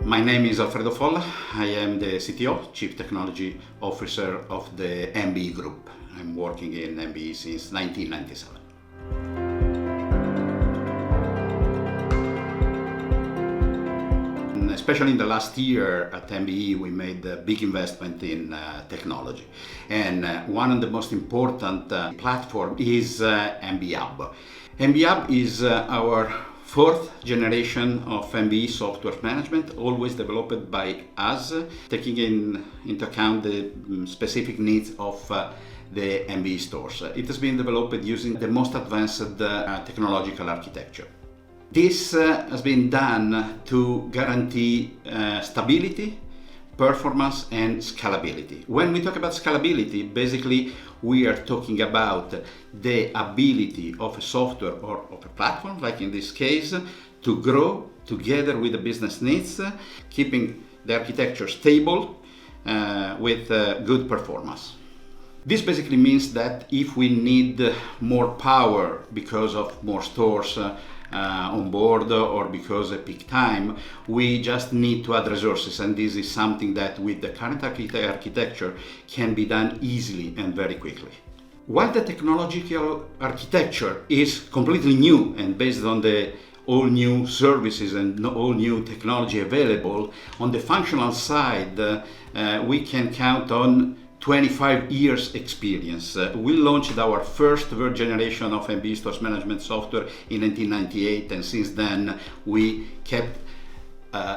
My name is Alfredo Folla. I am the CTO, Chief Technology Officer of the MBE Group. I'm working in MBE since 1997. Especially in the last year at MBE, we made a big investment in technology. And one of the most important platform is MBE Hub. MBE Hub is our fourth generation of MBE software management, always developed by us, taking into account the specific needs of the MBE stores. It has been developed using the most advanced technological architecture. This has been done to guarantee stability, performance, and scalability. When we talk about scalability, basically we are talking about the ability of a software or of a platform, like in this case, to grow together with the business needs, keeping the architecture stable with good performance. This basically means that if we need more power because of more stores on board or because of peak time, we just need to add resources, and this is something that with the current architecture can be done easily and very quickly. While the technological architecture is completely new and based on the all new services and all new technology available, on the functional side we can count on 25 years experience. We launched our first third generation of MBE Stores Management software in 1998, and since then we kept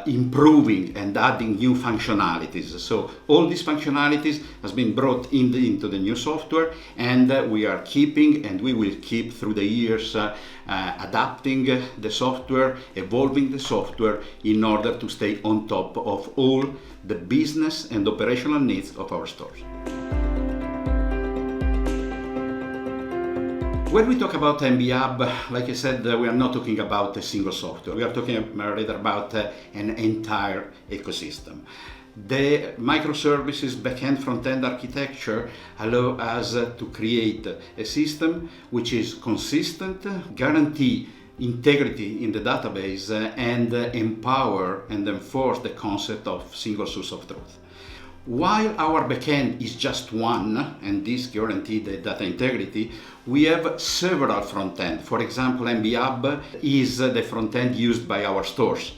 improving and adding new functionalities. So all these functionalities has been brought into the new software, and we are keeping and we will keep through the years adapting the software, evolving the software in order to stay on top of all the business and operational needs of our stores. When we talk about MBE Hub, like I said, we are not talking about a single software. We are talking rather about an entire ecosystem. The microservices backend front-end architecture allow us to create a system which is consistent, guarantee integrity in the database, and empower and enforce the concept of single source of truth. While our backend is just one, and this guarantees the data integrity, we have several front-end. For example, MBE Hub is the front-end used by our stores.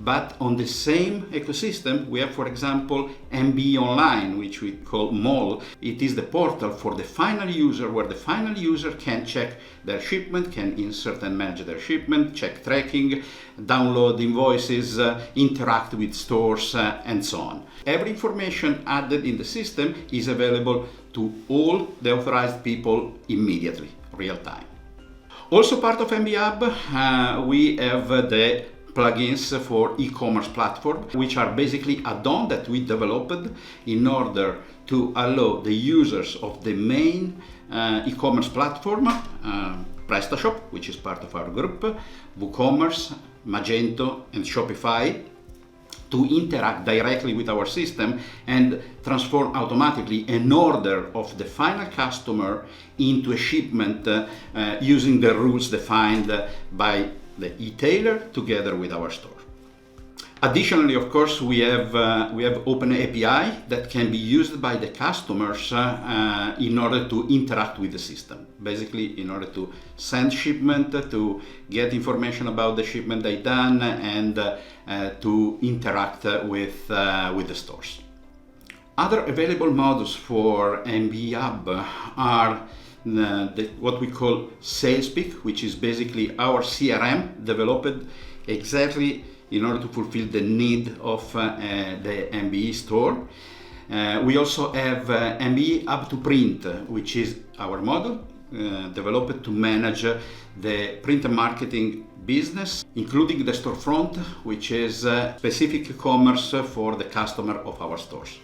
But on the same ecosystem, we have, for example, MBE Online, which we call MOL. It is the portal for the final user, where the final user can check their shipment, can insert and manage their shipment, check tracking, download invoices, interact with stores, and so on. Every information added in the system is available to all the authorized people immediately, real time. Also part of MBE Hub, we have the plugins for e-commerce platform, which are basically add-ons that we developed in order to allow the users of the main e-commerce platform, PrestaShop, which is part of our group, WooCommerce, Magento, and Shopify, to interact directly with our system and transform automatically an order of the final customer into a shipment using the rules defined by the e-tailer together with our store. Additionally, of course, we have open API that can be used by the customers in order to interact with the system. Basically, in order to send shipment, to get information about the shipment they done, and to interact with the stores. Other available modules for MBE Hub are what we call SalesPeak, which is basically our CRM developed exactly in order to fulfill the need of the MBE store. We also have MBE Hub to Print, which is our model developed to manage the print and marketing business, including the storefront, which is specific commerce for the customer of our stores.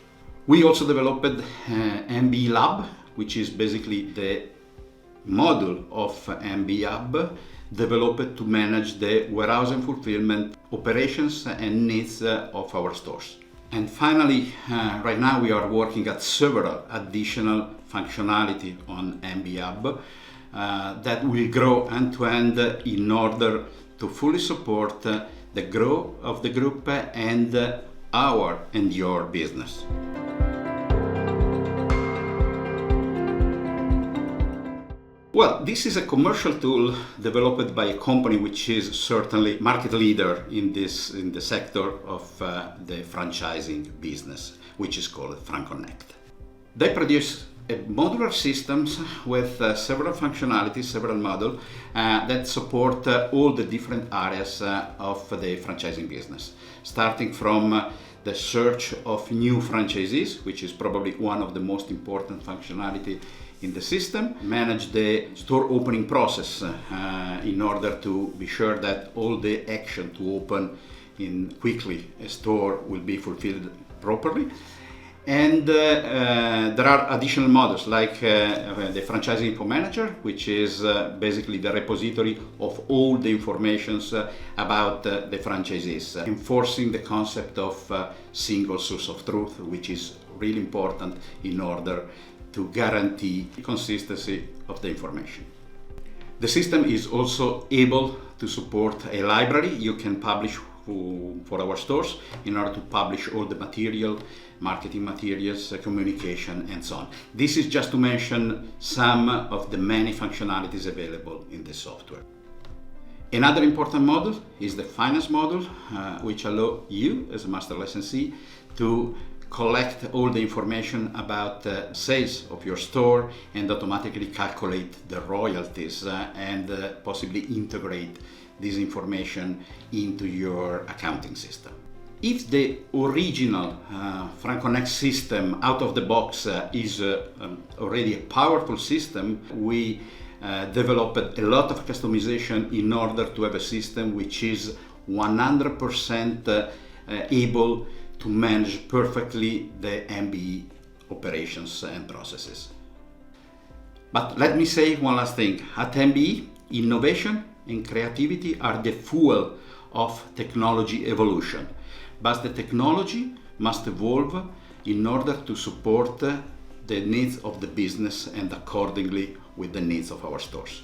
We also developed MBE Lab, which is basically the model of MBE Hub developed to manage the warehouse and fulfillment operations and needs of our stores. And finally, right now we are working at several additional functionality on MBE Hub that will grow end-to-end in order to fully support the growth of the group and our and your business. Well, this is a commercial tool developed by a company which is certainly market leader in the sector of the franchising business, which is called FranConnect. They produce modular systems with several functionalities, several modules that support all the different areas of the franchising business, starting from the search of new franchisees, which is probably one of the most important functionality in the system, manage the store opening process in order to be sure that all the action to open quickly a store will be fulfilled properly. And there are additional modules like the franchising info manager, which is basically the repository of all the informations about the franchisees, enforcing the concept of single source of truth, which is really important in order to guarantee consistency of the information. The system is also able to support a library you can publish for our stores in order to publish all the material, marketing materials, communication, and so on. This is just to mention some of the many functionalities available in the software. Another important module is the finance module, which allows you as a master licensee to collect all the information about sales of your store and automatically calculate the royalties and possibly integrate this information into your accounting system. If the original FranConnect system out of the box is already a powerful system, we developed a lot of customization in order to have a system which is 100% able to manage perfectly the MBE operations and processes. But let me say one last thing. At MBE, innovation and creativity are the fuel of technology evolution. But the technology must evolve in order to support the needs of the business and accordingly with the needs of our stores.